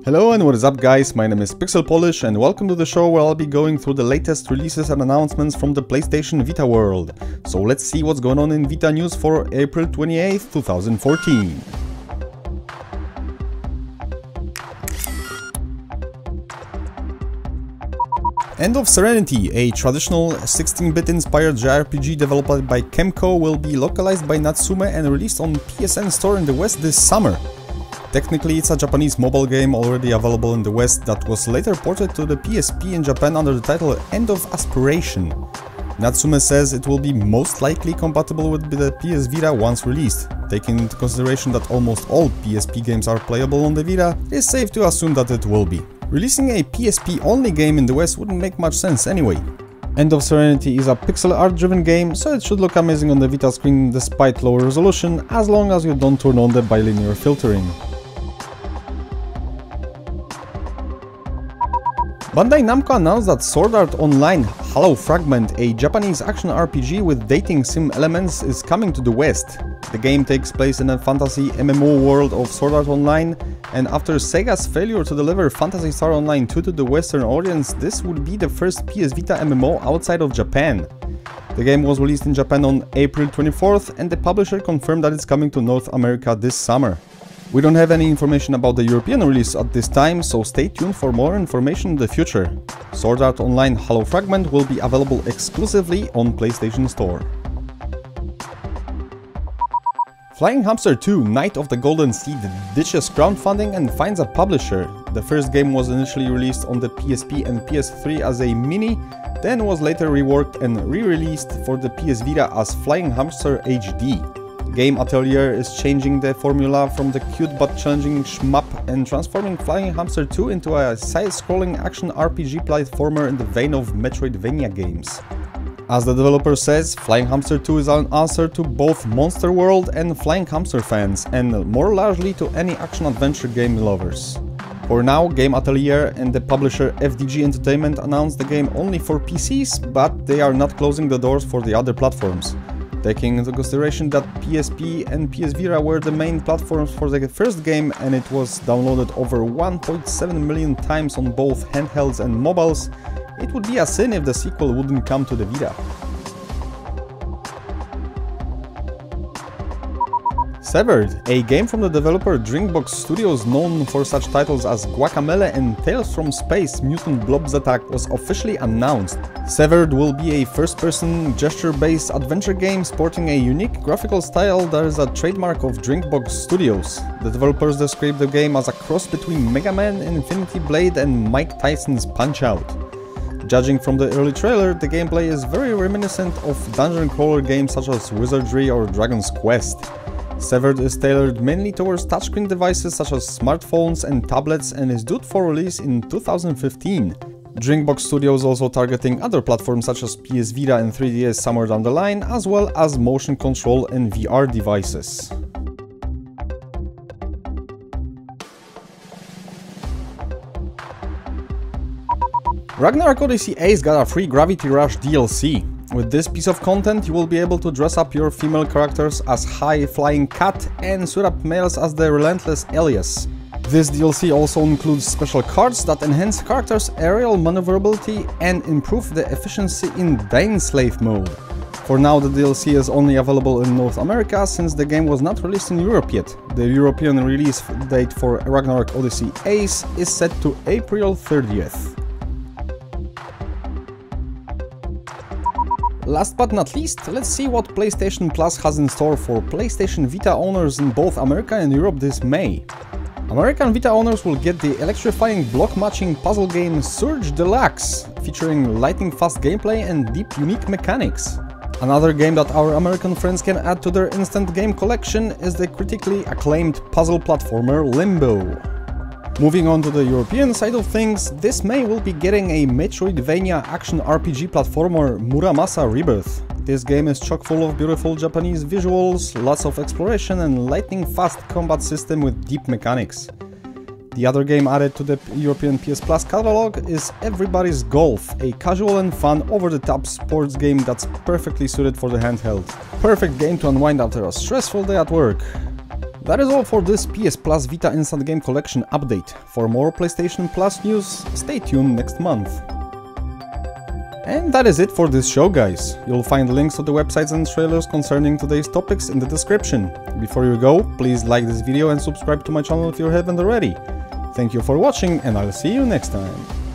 Hello and what is up guys, my name is PixelPolish and welcome to the show where I'll be going through the latest releases and announcements from the PlayStation Vita world. So let's see what's going on in Vita news for April 28th, 2014. End of Serenity, a traditional 16-bit inspired JRPG developed by Kemco, will be localized by Natsume and released on PSN Store in the West this summer. Technically, it's a Japanese mobile game already available in the West that was later ported to the PSP in Japan under the title End of Aspiration. Natsume says it will be most likely compatible with the PS Vita once released. Taking into consideration that almost all PSP games are playable on the Vita, it is safe to assume that it will be. Releasing a PSP-only game in the West wouldn't make much sense anyway. End of Serenity is a pixel art-driven game, so it should look amazing on the Vita screen despite lower resolution, as long as you don't turn on the bilinear filtering. Bandai Namco announced that Sword Art Online Hollow Fragment, a Japanese action RPG with dating sim elements, is coming to the West. The game takes place in a fantasy MMO world of Sword Art Online, and after Sega's failure to deliver Phantasy Star Online 2 to the Western audience, this would be the first PS Vita MMO outside of Japan. The game was released in Japan on April 24th, and the publisher confirmed that it's coming to North America this summer. We don't have any information about the European release at this time, so stay tuned for more information in the future. Sword Art Online Hollow Fragment will be available exclusively on PlayStation Store. Flying Hamster 2 Night of the Golden Seed ditches crowdfunding and finds a publisher. The first game was initially released on the PSP and PS3 as a mini, then was later reworked and re-released for the PS Vita as Flying Hamster HD. Game Atelier is changing the formula from the cute but challenging shmup and transforming Flying Hamster 2 into a side-scrolling action RPG platformer in the vein of Metroidvania games. As the developer says, Flying Hamster 2 is an answer to both Monster World and Flying Hamster fans, and more largely to any action-adventure game lovers. For now, Game Atelier and the publisher FDG Entertainment announced the game only for PCs, but they are not closing the doors for the other platforms. Taking into consideration that PSP and PS Vita were the main platforms for the first game and it was downloaded over 1.7 million times on both handhelds and mobiles, it would be a sin if the sequel wouldn't come to the Vita. Severed, a game from the developer Drinkbox Studios known for such titles as Guacamelee and Tales from Space Mutant Blobs Attack, was officially announced. Severed will be a first-person, gesture-based adventure game sporting a unique graphical style that is a trademark of Drinkbox Studios. The developers describe the game as a cross between Mega Man, Infinity Blade and Mike Tyson's Punch-Out! Judging from the early trailer, the gameplay is very reminiscent of dungeon crawler games such as Wizardry or Dragon's Quest. Severed is tailored mainly towards touchscreen devices such as smartphones and tablets and is due for release in 2015. Drinkbox Studios also targeting other platforms such as PS Vita and 3DS somewhere down the line, as well as motion control and VR devices. Ragnarok Odyssey Ace got a free Gravity Rush DLC. With this piece of content, you will be able to dress up your female characters as High-Flying Cat and suit up males as the Relentless Elias. This DLC also includes special cards that enhance characters' aerial maneuverability and improve the efficiency in Baneslave mode. For now, the DLC is only available in North America since the game was not released in Europe yet. The European release date for Ragnarok Odyssey Ace is set to April 30th. Last but not least, let's see what PlayStation Plus has in store for PlayStation Vita owners in both America and Europe this May. American Vita owners will get the electrifying block-matching puzzle game Surge Deluxe, featuring lightning-fast gameplay and deep, unique mechanics. Another game that our American friends can add to their instant game collection is the critically acclaimed puzzle platformer Limbo. Moving on to the European side of things, this May we'll be getting a Metroidvania action RPG platformer Muramasa Rebirth. This game is chock full of beautiful Japanese visuals, lots of exploration and lightning-fast combat system with deep mechanics. The other game added to the European PS Plus catalog is Everybody's Golf, a casual and fun over-the-top sports game that's perfectly suited for the handheld. Perfect game to unwind after a stressful day at work. That is all for this PS Plus Vita Instant Game Collection update. For more PlayStation Plus news, stay tuned next month. And that is it for this show, guys. You'll find links to the websites and trailers concerning today's topics in the description. Before you go, please like this video and subscribe to my channel if you haven't already. Thank you for watching, and I'll see you next time.